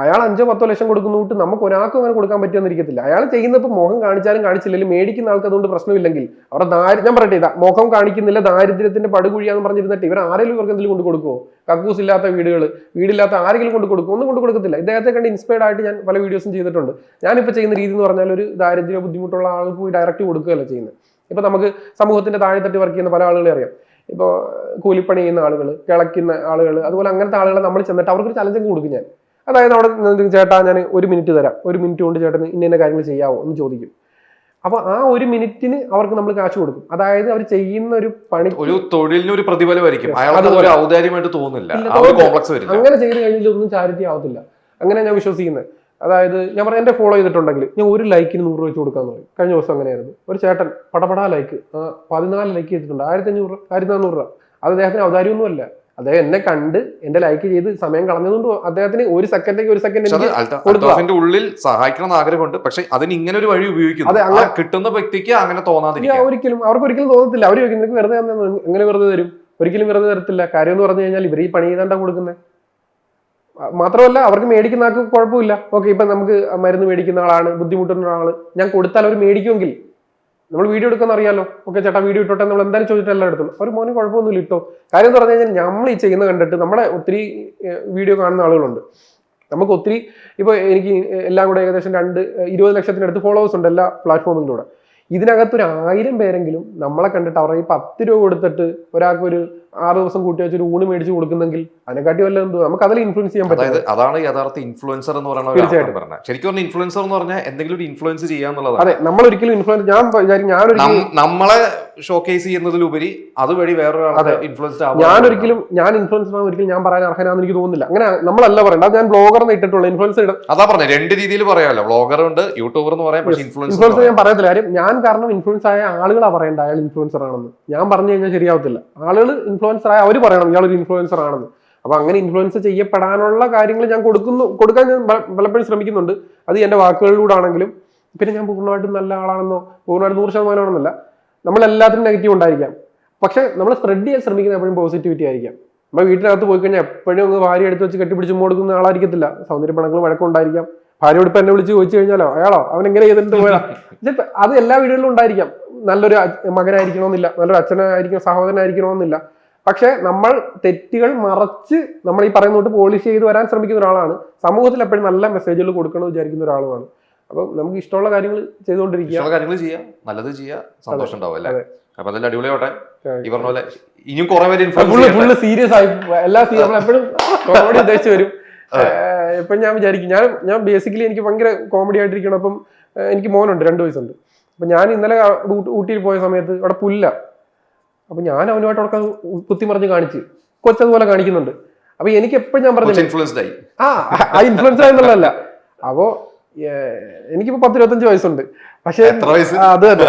അയാൾ 5-10 ലക്ഷം കൊടുക്കുന്നൂട്ട് നമുക്ക് ഒരാൾക്കും അങ്ങനെ കൊടുക്കാൻ പറ്റുമെന്നിരിക്കത്തില്ല. അയാൾ ചെയ്യുന്നപ്പോൾ മുഖം കാണിച്ചാലും കാണിച്ചില്ലെങ്കിലും മേടിക്കുന്ന ആൾക്ക് അതുകൊണ്ട് പ്രശ്നമില്ലെങ്കിൽ അവരുടെ ഞാൻ പറയട്ടെ, ഇതാ മുഖം കാണിക്കുന്നില്ല, ദാരിദ്ര്യത്തിന്റെ പടുകുഴിയാന്ന് പറഞ്ഞിരുന്നിട്ട് ഇവർ ആരെങ്കിലും ഇവർക്ക് എന്തെങ്കിലും കൊണ്ട് കൊടുക്കുമോ? കക്കൂസ് ഇല്ലാത്ത വീടില്ലാത്ത ആരെങ്കിലും കൊണ്ട് കൊടുക്കുമോ? ഒന്നും കൊണ്ട് കൊടുക്കത്തില്ല. ഇദ്ദേഹത്തെ കണ്ട് ഇൻസ്പയർഡ് ആയിട്ട് ഞാൻ പല വീഡിയോസും ചെയ്തിട്ടുണ്ട്. ഞാനിപ്പോൾ ചെയ്യുന്ന രീതി എന്ന് പറഞ്ഞാൽ ഒരു ദാരിദ്ര്യ ബുദ്ധിമുട്ടുള്ള ആൾക്ക് പോയി ഡയറക്റ്റ് കൊടുക്കുകയല്ല ചെയ്യുന്നത്. ഇപ്പൊ നമുക്ക് സമൂഹത്തിന്റെ താഴെത്തട്ടി വർക്ക് ചെയ്യുന്ന പല ആളുകളെ അറിയാം. ഇപ്പോൾ കൂലിപ്പണി ചെയ്യുന്ന ആളുകൾ, കിളയ്ക്കുന്ന ആളുകൾ, അതുപോലെ അങ്ങനത്തെ ആളുകളെ നമ്മൾ ചെന്നിട്ട് അവർക്കൊരു ചലഞ്ച് കൊടുക്കും ഞാൻ. അതായത് അവിടെ ചേട്ടാ ഞാൻ 1 മിനിറ്റ് തരാം, 1 മിനിറ്റ് കൊണ്ട് ചേട്ടന് ഇന്ന കാര്യങ്ങൾ ചെയ്യാവോ എന്ന് ചോദിക്കും. അപ്പൊ ആ 1 മിനിറ്റിന് അവർക്ക് നമ്മൾ കാശ് കൊടുക്കും. അതായത് അവർ ചെയ്യുന്ന ഒരു പണി,
ഒരു തൊഴിലിന് ഒരു പ്രതിഫലമായിരിക്കും, ഔദാര്യമായിട്ട് തോന്നില്ല.
അങ്ങനെ ചെയ്ത് കഴിഞ്ഞാൽ ഒന്നും ചാരിറ്റി ആവത്തില്ല. അങ്ങനെ ഞാൻ വിശ്വസിക്കുന്നത്. അതായത് ഞാൻ പറയാം, എന്റെ ഫോളോ ചെയ്തിട്ടുണ്ടെങ്കിൽ ഞാൻ 1 ലൈക്കിന് 100 രൂപ വെച്ച് കൊടുക്കാന്ന് പറയും. കഴിഞ്ഞ ദിവസം അങ്ങനെയായിരുന്നു. ഒരു ചേട്ടൻ പടപടാ ലൈക്ക് 14 ലൈക്ക് ചെയ്തിട്ടുണ്ട്, 1500 1400 രൂപ. അത് അദ്ദേഹത്തിന് ഔദാര്യമൊന്നുമല്ല. അദ്ദേഹം എന്നെ കണ്ട് എന്റെ ലൈക്ക് ചെയ്ത് സമയം കളഞ്ഞതുകൊണ്ട് അദ്ദേഹത്തിന് 1 സെക്കൻഡ്
ഉള്ളിൽ സഹായിക്കണം എന്ന് ആഗ്രഹമുണ്ട്. പക്ഷെ അതിന് ഇങ്ങനെ ഒരു വഴി ഉപയോഗിക്കുന്നു, കിട്ടുന്ന വ്യക്തിക്ക് അങ്ങനെ തോന്നാതിരിക്കുക.
അവർക്ക് ഒരിക്കലും തോന്നത്തില്ല. അവർ ചോദിക്കും വെറുതെ എങ്ങനെ വെറുതെ തരും? ഒരിക്കലും വെറുതെ തരത്തില്ല. കാര്യം എന്ന് പറഞ്ഞു കഴിഞ്ഞാൽ ഇവർ ഈ പണി ചെയ്താണ്ടാ കൊടുക്കുന്നത്. മാത്രമല്ല അവർക്ക് മേടിക്കുന്ന ആൾക്ക് കുഴപ്പമില്ല. ഓക്കെ, ഇപ്പൊ നമുക്ക് മരുന്ന് മേടിക്കുന്ന ആളാണ്, ബുദ്ധിമുട്ടുന്ന ആള്, ഞാൻ കൊടുത്താൽ അവർ മേടിക്കുമെങ്കിൽ നമ്മൾ വീഡിയോ എടുക്കുന്ന അറിയാലോ. ഓക്കെ ചേട്ടാ വീഡിയോ ഇട്ടോട്ടെ, നമ്മൾ എന്തായാലും ചോദിച്ചിട്ട് എല്ലാം എടുത്തുള്ളൂ. അവർ മോനെ കുഴപ്പമൊന്നുമില്ല ഇട്ടോ. കാര്യം എന്ന് പറഞ്ഞു കഴിഞ്ഞാൽ നമ്മൾ ഈ ചെയ്യുന്ന കണ്ടിട്ട് നമ്മളെ ഒത്തിരി വീഡിയോ കാണുന്ന ആളുകളുണ്ട്. നമുക്ക് ഒത്തിരി ഇപ്പൊ എനിക്ക് എല്ലാം കൂടെ ഏകദേശം 20 ലക്ഷത്തിനടുത്ത് ഫോളോവേഴ്സ് ഉണ്ട് എല്ലാ പ്ലാറ്റ്ഫോമിലൂടെ. ഇതിനകത്ത് 1000 പേരെങ്കിലും നമ്മളെ കണ്ടിട്ട് അവരുടെ 10 രൂപ കൊടുത്തിട്ട് ഒരാൾക്ക് ഒരു 6 ദിവസം കൂട്ടി വെച്ചൊരു ഊണ് മേടിച്ച് കൊടുക്കുന്നെങ്കിൽ അതിനെക്കാട്ടി വല്ല എന്തോ നമുക്ക് അതിൽ ഇൻഫ്ലുവൻസ് ചെയ്യാൻ പറ്റും.
അതാണ് യഥാർത്ഥ ഇൻഫ്ലുവൻസർ എന്ന് പറയുന്നത്. തീർച്ചയായിട്ടും ശരിക്കും പറഞ്ഞാൽ ഇൻഫ്ലുവൻസർ എന്ന് പറഞ്ഞാൽ എന്തെങ്കിലും ഒരു ഇൻഫ്ലുവൻസ് ചെയ്യാന്നുള്ളതാണ്.
അതെ, നമ്മൾ ഒരിക്കലും ഇൻഫ്ലുവൻസ്
നമ്മളെ ഷോക്കേസ് ചെയ്യുന്നതിലുപരി അതുവഴി വേറൊരാളെ ഇൻഫ്ലുവൻസ്
ഞാൻ ഇൻഫ്ലുവൻസർ ഒരിക്കലും ഞാൻ പറയാൻ അർഹനാന്ന് എനിക്ക് തോന്നുന്നില്ല. അങ്ങനെ നമ്മളല്ല പറയണ്ട, ഞാൻ ബ്ലോഗർ എന്ന് ഇട്ടിട്ടുള്ള ഇൻഫ്ലുവൻസ് ഇടാം.
അതാ പറഞ്ഞത്, 2 രീതിയിൽ പറയാമല്ലോ, ബ്ലോഗർ ഉണ്ട്, യൂട്യൂബർ എന്ന് പറയാം. പക്ഷേ
ഇൻഫ്ലുവൻസർ ഞാൻ പറയത്തില്ല. കാര്യം ഞാൻ കാരണം ഇൻഫ്ലുവൻസ് ആയ ആളുകളാ പറയണ്ട അയാൾ ഇൻഫ്ലുവൻസർ ആണെന്ന്. ഞാൻ പറഞ്ഞു കഴിഞ്ഞാൽ ശരിയാവത്തില്ല. ആളുകൾ ഇൻഫ്ലുവൻസർ ആയ അവർ പറയണം ഇയാളൊരു ഇൻഫ്ലുവൻസർ ആണെന്ന്. അപ്പൊ അങ്ങനെ ഇൻഫ്ലുവൻസ് ചെയ്യപ്പെടാനുള്ള കാര്യങ്ങൾ ഞാൻ കൊടുക്കാൻ ഞാൻ പലപ്പോഴും ശ്രമിക്കുന്നുണ്ട്. അത് എന്റെ വാക്കുകളിലൂടെ ആണെങ്കിലും. പിന്നെ ഞാൻ പൂർണ്ണമായിട്ടും നല്ല ആളാണെന്നോ പൂർണ്ണമായിട്ടും 100% ആണെന്നല്ല. നമ്മളെല്ലാത്തിനും നെഗറ്റീവ് ഉണ്ടായിരിക്കാം. പക്ഷെ നമ്മൾ സ്പ്രെഡ് ചെയ്യാൻ ശ്രമിക്കുന്നത് എപ്പോഴും പോസിറ്റിവിറ്റി ആയിരിക്കാം. നമ്മുടെ വീട്ടിനകത്ത് പോയി കഴിഞ്ഞാൽ എപ്പോഴും ഒന്ന് ഭാര്യ എടുത്ത് വെച്ച് കെട്ടിപ്പിടിച്ച് കൊടുക്കുന്ന ആളായിരിക്കത്തില്ല. സൗന്ദര്യ പണങ്ങൾ വഴക്കമുണ്ടായിരിക്കാം. ഭാര്യയോട് ഇപ്പൊ എന്നെ വിളിച്ച് ചോദിച്ചു കഴിഞ്ഞാലോ അയാളോ അവൻ എങ്ങനെ ചെയ്തിട്ട് പോയാ, അത് എല്ലാ വീടുകളിലും ഉണ്ടായിരിക്കാം. നല്ലൊരു മകനായിരിക്കണമെന്നില്ല, നല്ലൊരു അച്ഛനായിരിക്കണം, സഹോദരനായിരിക്കണമെന്നില്ല. പക്ഷെ നമ്മൾ തെറ്റുകൾ മറച്ച് നമ്മൾ ഈ പറയുന്നോട്ട് പോളിഷ് ചെയ്ത് വരാൻ ശ്രമിക്കുന്ന ഒരാളാണ്. സമൂഹത്തിൽ എപ്പോഴും നല്ല മെസ്സേജുകൾ കൊടുക്കണം വിചാരിക്കുന്ന ഒരാളുമാണ്. അപ്പൊ നമുക്ക് ഇഷ്ടമുള്ള കാര്യങ്ങൾ ചെയ്തുകൊണ്ടിരിക്കുക,
നല്ലത് ചെയ്യുക, സന്തോഷം ഉണ്ടാവും അല്ലേ? അപ്പൊ അതെല്ലാം അടിപൊളിയാവട്ടെ. ഈ പറഞ്ഞ പോലെ ഇനിയും കുറെ പേര്
ഫുള്ള് സീരിയസ് ആയി എല്ലാ എപ്പോഴും കോമഡി ഉദ്ദേശിച്ച് വരും. ഇപ്പൊ ഞാൻ വിചാരിക്കും, ഞാൻ ബേസിക്കലി എനിക്ക് ഭയങ്കര കോമഡി ആയിട്ടിരിക്കണം. അപ്പം എനിക്ക് മോനുണ്ട്, 2 വയസ്സുണ്ട്. അപ്പൊ ഞാൻ ഇന്നലെ ഊട്ടിയിൽ പോയ സമയത്ത് അവിടെ പുല്ല. അപ്പൊ ഞാൻ അവനുമായിട്ട് അവിടെ കുത്തിമറിഞ്ഞ് കാണിച്ച് കൊച്ചതുപോലെ കാണിക്കുന്നുണ്ട്. അപ്പൊ എനിക്ക് എപ്പോഴും ഞാൻ പറഞ്ഞു ഇൻഫ്ലുവൻസ് ആയെന്നുള്ളതല്ല. അപ്പോ എനിക്കിപ്പോ 10-25 വയസ്സുണ്ട്. പക്ഷെ അത് തന്നെ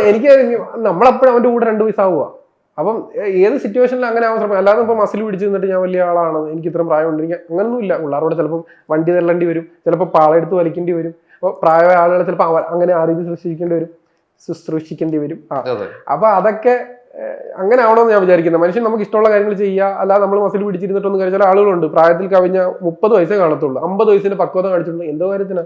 എനിക്ക് നമ്മളെപ്പോഴും അവന്റെ കൂടെ 2 വയസ്സാവുക. അപ്പം ഏത് സിറ്റുവേഷനിലും അങ്ങനെ ആവാൻ ശ്രമിക്കും. അല്ലാതെ ഇപ്പൊ മസിൽ പിടിച്ച് നിന്നിട്ട് ഞാൻ വലിയ ആളാണ്, എനിക്ക് ഇത്രയും പ്രായമുണ്ട്, എനിക്ക് അങ്ങനൊന്നും ഇല്ല. പിള്ളേരോട് ചിലപ്പം വണ്ടി തള്ളേണ്ടി വരും, ചിലപ്പോൾ പാളെടുത്ത് വലിക്കേണ്ടി വരും. അപ്പോൾ പ്രായമായ ആളുകളെ ചിലപ്പോൾ അങ്ങനെ ആരോഗ്യം ശുശ്രൂഷിക്കേണ്ടി വരും. അപ്പൊ അതൊക്കെ അങ്ങനെ ആവണമെന്ന് ഞാൻ വിചാരിക്കുന്നത്. മനുഷ്യൻ നമുക്ക് ഇഷ്ടമുള്ള കാര്യങ്ങൾ ചെയ്യുക, അല്ലാതെ നമ്മൾ മസിൽ പിടിച്ചിരുന്നിട്ടൊന്നും കഴിച്ചാൽ ആളുകളുണ്ട് പ്രായത്തിൽ കവിഞ്ഞ 30 വയസ്സേ കാണത്തുള്ളൂ, 50 വയസ്സിന് പക്വത കാണിച്ചിട്ടുണ്ട്. എന്തോ കാര്യത്തിനാ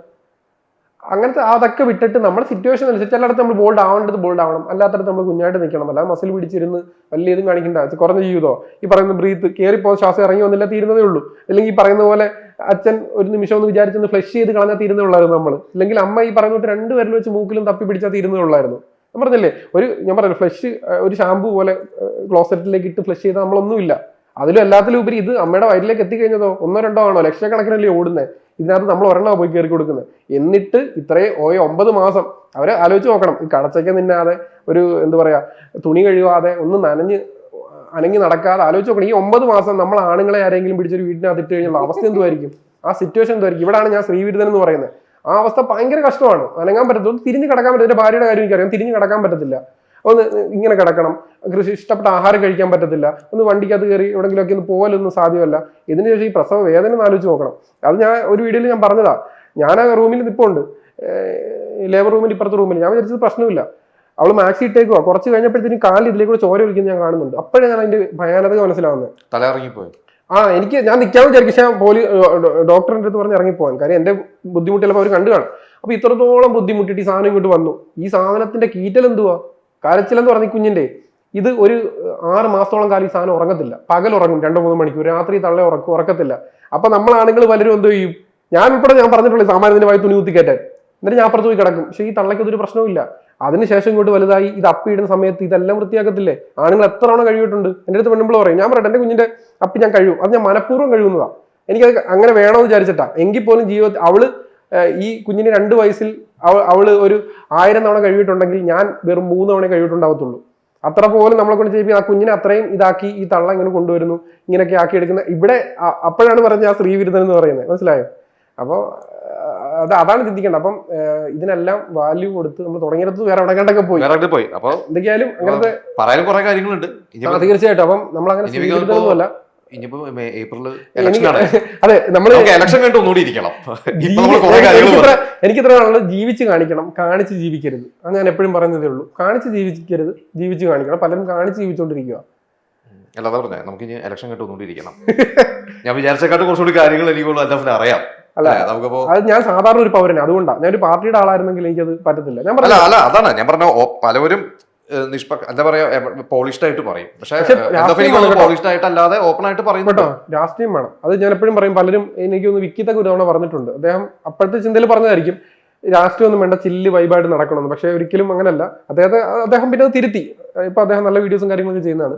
അങ്ങനത്തെ അതൊക്കെ വിട്ടിട്ട് നമ്മുടെ സിറ്റുവേഷൻ അനുസരിച്ച് എല്ലായിടത്ത് നമ്മൾ ബോൾഡ് ആവേണ്ടത് ബോൾഡ് ആവണം, അല്ലാത്തടത്ത് നമ്മൾ കുഞ്ഞായിട്ട് നിൽക്കണം. അല്ലാതെ മസിൽ പിടിച്ചിരുന്ന് വലിയ ഇതും കാണിക്കേണ്ട. കുറഞ്ഞ ജീവിതമോ ഈ പറയുന്ന ബ്രീത്ത് കയറിപ്പോ ശ്വാസം ഇറങ്ങി വന്നില്ല തീരുന്നതേ ഉള്ളൂ. അല്ലെങ്കിൽ ഈ പറയുന്ന പോലെ അച്ഛൻ ഒരു നിമിഷം ഒന്ന് വിചാരിച്ചൊന്ന് ഫ്ലഷ് ചെയ്ത് കളഞ്ഞാൽ തീരുന്നേ ഉള്ളായിരുന്നു നമ്മൾ. അല്ലെങ്കിൽ അമ്മ ഈ പറയുന്നത് 2 വിരൽ വെച്ച് മൂക്കിലും തപ്പി പിടിച്ചാൽ തീരുന്നേ ഉള്ളായിരുന്നു. ഞാൻ പറഞ്ഞില്ലേ, ഞാൻ പറഞ്ഞു ഫ്ലഷ് ഒരു ഷാമ്പു പോലെ ക്ലോസറ്റിലേക്ക് ഇട്ട് ഫ്ലഷ് ചെയ്താൽ നമ്മളൊന്നുമില്ല. അതിലും എല്ലാത്തിലും ഉപരി ഇത് അമ്മയുടെ വയറ്റിലേക്ക് എത്തിക്കഴിഞ്ഞതോ 1-2 ആണോ, ലക്ഷക്കണക്കിനല്ലേ ഓടുന്നത്. ഇതിനകത്ത് നമ്മൾ ഒരെണ്ണ പോയി കയറി കൊടുക്കുന്നത്. എന്നിട്ട് ഇത്രയും 9 മാസം അവരെ ആലോചിച്ച് നോക്കണം. ഈ കടച്ചയ്ക്ക് നിന്നാതെ, ഒരു എന്താ പറയാ, തുണി കഴുകാതെ, ഒന്നും അനങ്ങി നടക്കാതെ ആലോചിച്ച് നോക്കണം. ഈ 9 മാസം നമ്മൾ ആണുങ്ങളെ ആരെങ്കിലും പിടിച്ചൊരു വീട്ടിനകത്ത് ഇട്ട് കഴിഞ്ഞാൽ അവസ്ഥ എന്തുമായിരിക്കും, ആ സിറ്റുവേഷൻ എന്തുമായിരിക്കും. ഇവിടെയാണ് ഞാൻ ശ്രീവിരുദ്ധൻ എന്ന് പറയുന്നത്. ആ അവസ്ഥ ഭയങ്കര കഷ്ടമാണ്. അനങ്ങാൻ പറ്റത്തില്ല, തിരിഞ്ഞ് കിടക്കാൻ പറ്റില്ല. എന്റെ ഭാര്യയുടെ കാര്യം എനിക്കറിയാം, തിരിഞ്ഞ് കിടക്കാൻ പറ്റത്തില്ല. ഒന്ന് ഇങ്ങനെ കിടക്കണം, ഇഷ്ടപ്പെട്ട ആഹാരം കഴിക്കാൻ പറ്റത്തില്ല, ഒന്ന് വണ്ടിക്കകത്ത് കയറി എവിടെങ്കിലുമൊക്കെ ഒന്ന് പോകലൊന്നും സാധ്യമല്ല. ഇതിന് ശേഷം ഈ പ്രസവ വേദന ഒന്ന് ആലോചിച്ച് നോക്കണം. അത് ഞാൻ ഒരു വീഡിയോയിൽ ഞാൻ പറഞ്ഞതാ. ഞാൻ ആ റൂമിൽ നിൽപ്പുണ്ട്, ലേബർ റൂമിൽ, ഇപ്പുറത്തെ റൂമിൽ. ഞാൻ വിചാരിച്ചത് പ്രശ്നമില്ല, അവള് മാക്സി ഇട്ടേക്കുവാ. കുറച്ച് കഴിഞ്ഞപ്പോഴത്തേക്കും കാലിൽ ഇതിലേക്കൂടെ ചോര ഒലിക്കുന്നത് ഞാൻ കാണുന്നുണ്ട്. അപ്പോഴേ ഞാൻ അതിന്റെ ഭയാനത മനസ്സിലാവുന്നത്.
തലയിറങ്ങിപ്പോയി. ഞാൻ
നിൽക്കാൻ വിചാരിക്കും, പക്ഷേ ഡോക്ടറിന്റെ അടുത്ത് പറഞ്ഞ് ഇറങ്ങിപ്പോവാൻ. കാര്യം എന്റെ ബുദ്ധിമുട്ട് ചിലപ്പോൾ അവർ കണ്ടു കാണും. അപ്പൊ ഇത്രത്തോളം ബുദ്ധിമുട്ടിട്ട് ഈ സാധനം ഇങ്ങോട്ട് വന്നു. ഈ സാധനത്തിന്റെ കീറ്റൽ എന്തുവാ, കരച്ചിലെന്ന് പറഞ്ഞ കുഞ്ഞിന്റെ. ഇത് ഒരു 6 മാസത്തോളം കാലം ഈ സാധനം ഉറങ്ങത്തില്ല. പകൽ ഉറങ്ങും 2-3 മണിക്കൂർ, രാത്രി തള്ളെ ഉറക്കത്തില്ല. അപ്പൊ നമ്മൾ ആണുങ്ങൾ പലരും എന്തോ ചെയ്യും, ഞാൻ ഉൾപ്പെടെ ഞാൻ പറഞ്ഞിട്ടുള്ളൂ, സാമാന്യത്തിന്റെ വായി തുണി കുത്തി കയറ്റാൻ. എന്നിട്ട് ഞാൻ അപ്പുറത്ത് പോയി കിടക്കും. പക്ഷേ ഈ തള്ളയ്ക്ക് അതൊരു പ്രശ്നമില്ല. അതിനുശേഷം ഇങ്ങോട്ട് വലുതായി ഇത് അപ്പിയിടുന്ന സമയത്ത് ഇതെല്ലാം വൃത്തിയാക്കത്തില്ലേ. ആണുങ്ങൾ എത്ര തവണ കഴിവിട്ടുണ്ട്. എൻ്റെ അടുത്ത് പെണ്ണുമ്പോൾ പറയും, ഞാൻ പറയട്ടെ എന്റെ കുഞ്ഞിന്റെ അപ്പി ഞാൻ കഴിയും, അത് ഞാൻ മനഃപൂർവ്വം കഴിയുന്നതാ. എനിക്കത് അങ്ങനെ വേണമെന്ന് വിചാരിച്ചിട്ടാ. എങ്കിൽ പോലും ജീവിതത്തിൽ അവള് ഈ കുഞ്ഞിന് 2 വയസ്സിൽ അവള് ഒരു 1000 തവണ കഴിവിട്ടുണ്ടെങ്കിൽ ഞാൻ വെറും 3 തവണ കഴിവിട്ടുണ്ടാവത്തുള്ളൂ. അത്ര പോലും നമ്മളെ കൊണ്ട് ചെയ്യിപ്പിക്കും. ആ കുഞ്ഞിനെ അത്രയും ഇതാക്കി ഈ തള്ള ഇങ്ങനെ കൊണ്ടുവരുന്നു, ഇങ്ങനെയൊക്കെ ആക്കി എടുക്കുന്ന ഇവിടെ. അപ്പോഴാണ് പറഞ്ഞത് ആ സ്ത്രീവിരുദ്ധൻ എന്ന് പറയുന്നത്. മനസ്സിലായോ? അപ്പോൾ അതാണ് ചിന്തിക്കേണ്ടത്. അപ്പം ഇതിനെല്ലാം വാല്യൂ കൊടുത്ത് നമ്മൾ തുടങ്ങിയത് വേറെ എവിടെ കണ്ടൊക്കെ പോയി. അപ്പൊ എന്തൊക്കെയാലും അങ്ങനത്തെ
പറയാൻ കുറെ കാര്യങ്ങളുണ്ട്.
തീർച്ചയായിട്ടും. അപ്പം നമ്മൾ അങ്ങനെ സ്ത്രീവിരുദ്ധമൊന്നുമല്ല.
അതെ, നമ്മൾ
എനിക്കിത്ര ആളുകൾ ജീവിച്ച് കാണിക്കണം, കാണിച്ച് ജീവിക്കരുത്. അത് ഞാൻ എപ്പോഴും പറയുന്നതേ ഉള്ളൂ. കാണിച്ച് ജീവിക്കരുത്, ജീവിച്ച് കാണിക്കണം. പലരും കാണിച്ച് ജീവിച്ചുകൊണ്ടിരിക്കുക.
അല്ലാതെ പറഞ്ഞേ നമുക്ക് ഇനി ഇലക്ഷൻ കേട്ടുകൊണ്ടിരിക്കണം. ഞാൻ വിചാരിച്ചേക്കാട്ട് കുറച്ചുകൂടി കാര്യങ്ങൾ എനിക്കുള്ളൂ എല്ലാത്തിനും അറിയാം.
അല്ല, അത് ഞാൻ സാധാരണ ഒരു പൗരനാണ്, അതുകൊണ്ടാണ്. ഞാൻ ഒരു പാർട്ടിയുടെ ആളായിരുന്നെങ്കിൽ എനിക്കത് പറ്റത്തില്ല. ഞാൻ
അതാണ് ഞാൻ പറഞ്ഞ പലവരും എന്താ പറയാ, പോളിഷ്ഡ് ആയിട്ട് പറയും. പക്ഷെ പോളിഷ്ഡ് ആയിട്ട് അല്ലാതെ ഓപ്പൺ ആയിട്ട് പറയുന്നുണ്ടോ
രാഷ്ട്രീയം വേണം. അത് ഞാൻ എപ്പോഴും പറയും. പലരും എനിക്കൊന്ന് വിക്കിത്തൊക്കെ ഒരു തവണ പറഞ്ഞിട്ടുണ്ട്. അദ്ദേഹം അപ്പോഴത്തെ ചിന്തയിൽ പറഞ്ഞതായിരിക്കും രാഷ്ട്രീയം ഒന്നും വേണ്ട, ചില്ല് വൈബായിട്ട് നടക്കണമെന്ന്. പക്ഷെ ഒരിക്കലും അങ്ങനല്ല. അദ്ദേഹം പിന്നെ അത് തിരുത്തി. ഇപ്പൊ അദ്ദേഹം നല്ല വീഡിയോസും കാര്യങ്ങളൊക്കെ ചെയ്യുന്നതാണ്.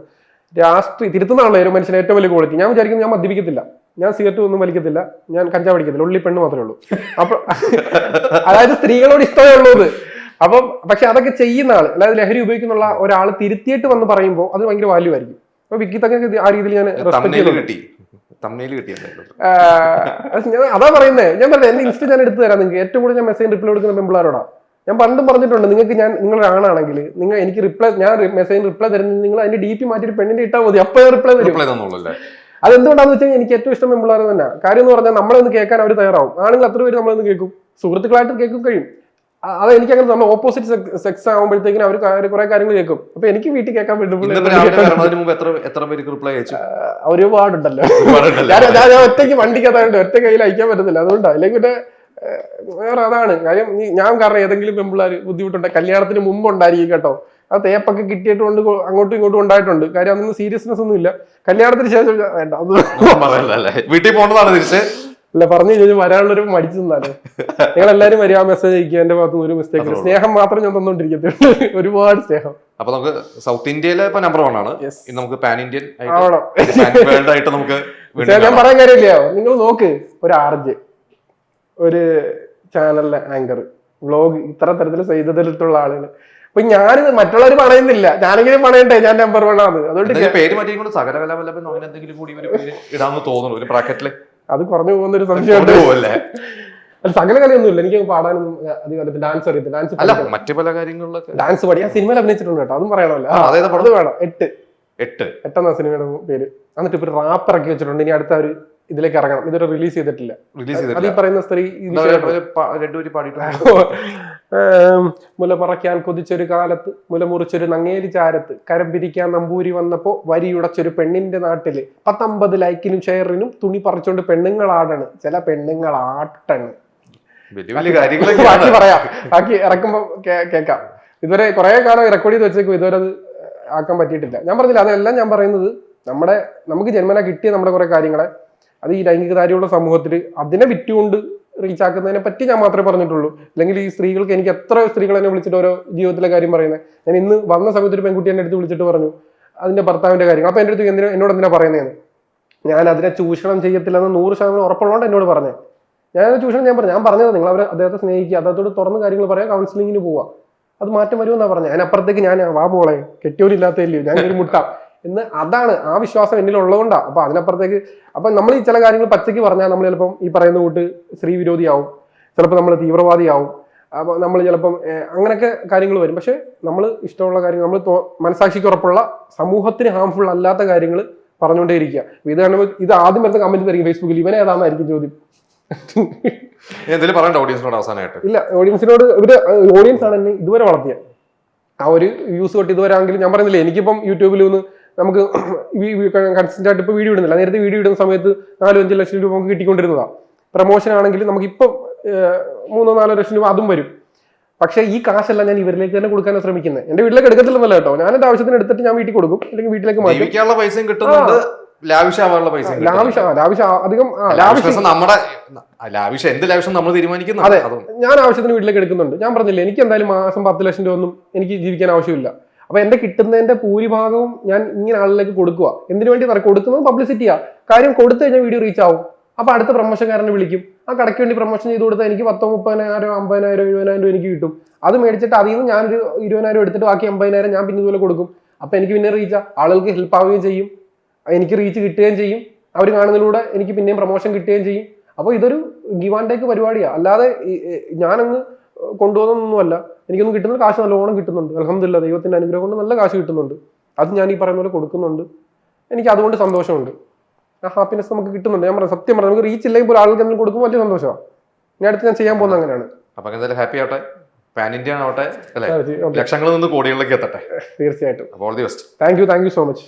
തിരുത്തുന്നതാണല്ലോ ഒരു മനുഷ്യന് ഏറ്റവും വലിയ ക്വാളിറ്റി. ഞാൻ വിചാരിക്കുന്നത് ഞാൻ മദ്യപിക്കത്തില്ല, ഞാൻ സിഗരറ്റ് ഒന്നും വലിക്കത്തില്ല, ഞാൻ കഞ്ചാവ് അടിക്കത്തില്ല, ഉള്ളി പെണ്ണ് മാത്രമേ ഉള്ളൂ. അപ്പൊ അതായത് സ്ത്രീകളോട് ഇഷ്ടമേ ഉള്ളത്. അപ്പം പക്ഷെ അതൊക്കെ ചെയ്യുന്ന ആള്, അതായത് ലഹരി ഉപയോഗിക്കുന്ന ഒരാൾ തിരുത്തിയിട്ട് വന്ന് പറയുമ്പോൾ അത് ഭയങ്കര വാല്യൂ ആയിരിക്കും. അപ്പൊ വിക്കിത്തൊക്കെ ആ രീതിയിൽ ഞാൻ റെസ്പെക്ട് ചെയ്യുന്നുണ്ട്. അതാ പറയുന്നത്. ഞാൻ പറഞ്ഞത് എന്റെ ഇൻസ്റ്റ ഞാൻ എടുത്തു തരാം നിങ്ങൾക്ക്. ഏറ്റവും കൂടുതൽ ഞാൻ മെസ്സേജ് റിപ്ലൈ കൊടുക്കുന്ന പെമ്പിളാരോടാ. ഞാൻ പണ്ടും പറഞ്ഞിട്ടുണ്ട്, നിങ്ങൾക്ക് നിങ്ങളൊരാണാണെങ്കിൽ നിങ്ങൾ എനിക്ക് ഞാൻ മെസ്സേജ് റിപ്ലൈ തരുന്നത് നിങ്ങൾ അതിന്റെ DP മാറ്റിയിട്ട് പെണ്ണിന്റെ ഇട്ടാൽ മതി, അപ്പൊ റിപ്ലൈ തരും. അതെന്തുകൊണ്ടാന്ന് വെച്ചാൽ എനിക്ക് ഏറ്റവും ഇഷ്ടം പെമ്പിളാർ തന്നെ. കാര്യം എന്ന് പറഞ്ഞാൽ നമ്മളൊന്ന് കേൾക്കാൻ അവർ തയ്യാറാവും. ആണെങ്കിൽ അത്ര പേര് നമ്മളൊന്ന് കേൾക്കും, സുഹൃത്തുക്കളായിട്ട് കേൾക്കും കഴിയും. അത് എനിക്ക് അങ്ങനെ നമ്മൾ ഓപ്പോസിറ്റ് സെക്സ് ആകുമ്പോഴത്തേക്കും അവർ കുറെ കാര്യങ്ങൾ കേൾക്കും. അപ്പൊ എനിക്ക് വീട്ടിൽ കേൾക്കാൻ ഒരുപാടുണ്ടല്ലോ. ഞാൻ ഒറ്റയ്ക്ക് വണ്ടിക്കകത്തായിട്ട് ഒറ്റ കയ്യിൽ അയക്കാൻ പറ്റത്തില്ല. അതുകൊണ്ടാണ്. അല്ലെങ്കിൽ വേറെ അതാണ് കാര്യം. ഞാൻ കാരണം ഏതെങ്കിലും പെമ്പിള്ളാർ ബുദ്ധിമുട്ടുണ്ട്, കല്യാണത്തിന് മുമ്പ് ഉണ്ടായിരിക്കും കേട്ടോ. അത് തേപ്പൊക്കെ കിട്ടിയിട്ട് കൊണ്ട് അങ്ങോട്ടും ഇങ്ങോട്ടും ഉണ്ടായിട്ടുണ്ട്. കാര്യം അതൊന്നും സീരിയസ്നെസ് ഒന്നും ഇല്ല. കല്യാണത്തിന് ശേഷം വേണ്ട,
വീട്ടിൽ പോകേണ്ടതാണ് തിരിച്ച്.
അല്ല, പറഞ്ഞു കഴിഞ്ഞാൽ വരാനുള്ളൊരു മടിച്ചു നിന്നാലോ. നിങ്ങൾ എല്ലാവരും വരിക, മെസ്സേജ് അയക്കുക. എന്റെ ഭാഗത്തുനിന്ന് ഒരു മിസ്റ്റേക്ക്. സ്നേഹം മാത്രം ഞാൻ തന്നോണ്ടിരിക്കത്തുള്ളൂ, ഒരുപാട് സ്നേഹം.
അപ്പൊ നമുക്ക് സൗത്ത് ഇന്ത്യയിലെ ഇപ്പൊ നമ്പർ 1 ആണ്. നമുക്ക് പാൻ ഇന്ത്യൻ വേൾഡ് ആയിട്ട് നമുക്ക്
ഞാൻ പറയാൻ കാര്യമില്ല. നിങ്ങൾ നോക്ക്, ഒരു RJ, ഒരു ചാനലിലെ ആങ്കർ, വ്ലോഗ്, ഇത്ര തരത്തിൽ ചെയ്തതിലുള്ള ആളുകൾ. അപ്പൊ ഞാനിത് മറ്റുള്ളവർ പറയുന്നില്ല, ഞാനെങ്കിലും പറയണ്ടേ ഞാൻ നമ്പർ 1 ആണ്. അതുകൊണ്ട്
പേര് മാറ്റിക്കൊണ്ട് സകലകലാവല്ലഭൻ അങ്ങനെ എന്തെങ്കിലും കൂടി ഇടാന്ന് തോന്നുന്നു ഒരു ബ്രാക്കറ്റില്.
അത് കുറഞ്ഞു പോകുന്ന ഒരു സംശയമുണ്ട്. അല്ല, സകല കലയൊന്നുമില്ല, എനിക്ക് പാടാനൊന്നും അധികം. ഡാൻസ് അറിയത്തില്ല. ഡാൻസ്
മറ്റു പല കാര്യങ്ങളിലൊക്കെ ഡാൻസ്
പഠിക്കാൻ സിനിമയിൽ അഭിനയിച്ചിട്ടുണ്ട് കേട്ടോ, അതും പറയണമല്ലോ. അത് വേണം. 8 എന്ന സിനിമയുടെ പേര്. എന്നിട്ട് ഇപ്പൊ റാപ്പ് ഇറക്കി വെച്ചിട്ടുണ്ട്. ഇനി അടുത്ത ഒരു ഇതിലേക്ക് ഇറങ്ങണം. ഇതൊരു റിലീസ് ചെയ്തിട്ടില്ല. അത് ഈ പറയുന്ന സ്ത്രീ മുല പറയ്ക്കാൻ കൊതിച്ചൊരു കാലത്ത്, മുല മുറിച്ചൊരു നങ്ങേലി ചാരത്ത്, കരം പിരിക്കാൻ നമ്പൂരി വന്നപ്പോ വരിയുടച്ചൊരു പെണ്ണിന്റെ നാട്ടില് 19 ലൈക്കിനും ഷെയറിനും തുണി പറിച്ചോണ്ട് പെണ്ണുങ്ങളാടണ്. ചില പെണ്ണുങ്ങളാട്ടണ്. ബാക്കി പറയാം, ബാക്കി ഇറക്കുമ്പോ കേൾക്കാം. ഇതുവരെ കുറെ കാലം റെക്കോർഡ് ചെയ്ത് വെച്ചേക്കും, ഇതുവരെ അത് ആക്കാൻ പറ്റിയിട്ടില്ല. ഞാൻ പറഞ്ഞില്ല, അതെല്ലാം ഞാൻ പറയുന്നത് നമുക്ക് ജന്മന കിട്ടിയ നമ്മുടെ കുറെ കാര്യങ്ങളെ അത് ഈ ലൈംഗികതാരിയുള്ള സമൂഹത്തിൽ അതിനെ വിറ്റുകൊണ്ട് റീച്ച് ആക്കുന്നതിനെ പറ്റി ഞാൻ മാത്രമേ പറഞ്ഞിട്ടുള്ളൂ. അല്ലെങ്കിൽ ഈ സ്ത്രീകൾക്ക്, എനിക്ക് എത്ര സ്ത്രീകൾ എന്നെ വിളിച്ചിട്ട് ഓരോ ജീവിതത്തിലെ കാര്യം പറയുന്നത്. ഞാൻ ഇന്ന് വന്ന സമയത്ത് ഒരു പെൺകുട്ടി എന്നെ അടുത്ത് വിളിച്ചിട്ട് പറഞ്ഞു അതിന്റെ ഭർത്താവിന്റെ കാര്യങ്ങൾ. അപ്പൊ എന്റെ അടുത്ത് എന്നോട് എന്തിനാ പറയുന്നതെന്ന്. ഞാൻ അതിനെ ചൂഷണം ചെയ്യത്തില്ലെന്ന് 100% ഉറപ്പുള്ളതുകൊണ്ട് എന്നോട് പറഞ്ഞത്. ഞാൻ ചൂഷണം ഞാൻ പറഞ്ഞത് നിങ്ങൾ അദ്ദേഹത്തെ സ്നേഹിക്കുക, അദ്ദേഹത്തോട് തുറന്ന് കാര്യങ്ങൾ പറയാം, കൗൺസിലിങ്ങിന് പോവുക, അത് മാറ്റം വരുമെന്നാണ് പറഞ്ഞത്. അതിനപ്പുറത്തേക്ക് ഞാൻ വാ മോളെ കെട്ടിയോരില്ലാത്തല്ലയോ ഞാൻ ഒരു മുട്ട എന്ന്, അതാണ് ആ വിശ്വാസം എന്നിലുള്ളതുകൊണ്ടാണ്. അപ്പൊ അതിനപ്പുറത്തേക്ക് അപ്പൊ നമ്മൾ ഈ ചില കാര്യങ്ങൾ പച്ചയ്ക്ക് പറഞ്ഞാൽ നമ്മൾ ചിലപ്പം ഈ പറയുന്ന കൂട്ട് സ്ത്രീ വിരോധിയാവും, ചിലപ്പോൾ നമ്മൾ തീവ്രവാദിയാവും, അപ്പൊ നമ്മൾ ചിലപ്പം അങ്ങനെയൊക്കെ കാര്യങ്ങൾ വരും. പക്ഷെ നമ്മൾ ഇഷ്ടമുള്ള കാര്യങ്ങൾ, നമ്മൾ മനസാക്ഷിക്ക് ഉറപ്പുള്ള സമൂഹത്തിന് ഹാംഫുൾ അല്ലാത്ത കാര്യങ്ങൾ പറഞ്ഞുകൊണ്ടേയിരിക്കുക. ഇത് കാണുമ്പോൾ ഇത് ആദ്യം വരുന്ന കമന്റ് വരും ഫേസ്ബുക്കിൽ, ഇവനെ ഏതാണെന്നായിരിക്കും ചോദ്യം.
എന്തെങ്കിലും പറയണ്ട ഓഡിയൻസിനോട് അവസാനമായിട്ട്? ഇല്ല,
ഓഡിയൻസിനോട് ഓഡിയൻസ് ആണ് എന്നെ ഇതുവരെ വളർത്തിയ ആ ഒരു വ്യൂസ് തൊട്ട് ഇതുവരെ ആണെങ്കിലും ഞാൻ പറയുന്നില്ല, എനിക്കിപ്പം യൂട്യൂബിൽ നിന്ന് നമുക്ക് കൺസിസ്റ്റന്റ് ആയിട്ട് ഇപ്പൊ വീഡിയോ ഇടുന്നില്ല. നേരത്തെ വീഡിയോ ഇടുന്ന സമയത്ത് 4-5 ലക്ഷം രൂപ നമുക്ക് കിട്ടിക്കൊണ്ടിരുന്നതാണ്. പ്രൊമോഷൻ ആണെങ്കിലും നമുക്ക് ഇപ്പം 3-4 ലക്ഷം രൂപ അതും വരും. പക്ഷേ ഈ കാശെല്ലാം ഞാൻ ഇവരിലേക്ക് തന്നെ കൊടുക്കാനാണ് ശ്രമിക്കുന്നത്. എന്റെ വീട്ടിലേക്ക് എടുക്കത്തില്ലെന്നല്ല കേട്ടോ, ഞാൻ എന്റെ ആവശ്യത്തിന് എടുത്തിട്ട് ഞാൻ വീട്ടിൽ കൊടുക്കും, അല്ലെങ്കിൽ വീട്ടിലേക്ക് മാറ്റും.
ജീവിക്കാനുള്ള പൈസയും കിട്ടുന്നുണ്ട്, ലാവിഷാവാനുള്ള പൈസ, എന്ത് ലാവിഷം നമ്മൾ തീരുമാനിക്കുന്നു.
അതെ, ഞാൻ ആവശ്യത്തിന് വീട്ടിലേക്ക് എടുക്കുന്നുണ്ട്. ഞാൻ പറഞ്ഞില്ലേ, എനിക്ക് എന്തായാലും മാസം 10 ലക്ഷം രൂപ ഒന്നും എനിക്ക് ജീവിക്കാൻ ആവശ്യമില്ല. അപ്പൊ എന്റെ കിട്ടുന്നതിന്റെ ഭൂരിഭാഗവും ഞാൻ ഇങ്ങനെ ആളിലേക്ക് കൊടുക്കുക. എന്തിനു വേണ്ടി കൊടുക്കുന്നത്? പബ്ലിസിറ്റിയാ. കാര്യം കൊടുത്തു കഴിഞ്ഞാൽ വീഡിയോ റീച്ച് ആവും. അപ്പൊ അടുത്ത പ്രൊമോഷൻകാരനെ വിളിക്കും, ആ കടയ്ക്ക് വേണ്ടി പ്രൊമോഷൻ ചെയ്ത് കൊടുത്താൽ എനിക്ക് 10,000, 30,000, 50,000, 70,000 രൂപ എനിക്ക് കിട്ടും. അത് മേടിച്ചിട്ട് അതിൽ നിന്ന് ഞാനൊരു 20,000 എടുത്തിട്ട് ബാക്കി 50,000 ഞാൻ പിന്നെ ഇതുപോലെ കൊടുക്കും. അപ്പൊ എനിക്ക് പിന്നെ റീച്ച് ആളുകൾക്ക് ഹെൽപ്പ് ആവുകയും ചെയ്യും, എനിക്ക് റീച്ച് കിട്ടുകയും ചെയ്യും, അവർ കാണുന്നതിലൂടെ എനിക്ക് പിന്നെയും പ്രൊമോഷൻ കിട്ടുകയും ചെയ്യും. അപ്പോൾ ഇതൊരു ഗിവ് ആൻഡ് ടേക്ക് പരിപാടിയാണ്. അല്ലാതെ ഞാനങ്ങ് കൊണ്ടുപോകുന്നൊന്നുമല്ല. എനിക്കൊന്നും കിട്ടുന്ന കാശ് നല്ലോണം കിട്ടുന്നുണ്ട്. അൽഹംദുലില്ലാ, ദൈവത്തിന്റെ അനുഗ്രഹം കൊണ്ട് നല്ല കാശ് കിട്ടുന്നുണ്ട്. അത് ഞാൻ ഈ പറയുന്ന പോലെ കൊടുക്കുന്നുണ്ട്. എനിക്ക് അതുകൊണ്ട് സന്തോഷമുണ്ട്. ആ ഹാപ്പിനെസ് നമുക്ക് കിട്ടുന്നുണ്ട്. ഞാൻ പറഞ്ഞു, സത്യം പറഞ്ഞു, നമുക്ക് റീച്ച് ഇല്ലെങ്കിൽ പോലും ആൾക്ക് എന്തെങ്കിലും കൊടുക്കുമ്പോൾ വലിയ സന്തോഷമാണ്. ഞാൻ അടുത്ത് ഞാൻ ചെയ്യാൻ പോകുന്നത് അങ്ങനെയാണ്.
അപ്പൊ എന്തായാലും ഹാപ്പി ആവട്ടെ, പാൻ ഇന്ത്യ ആവട്ടെ, ലക്ഷങ്ങളിൽ നിന്ന് കോടികളിലേക്ക് എത്തട്ടെ.
തീർച്ചയായിട്ടും.
All the best.
Thank you so much.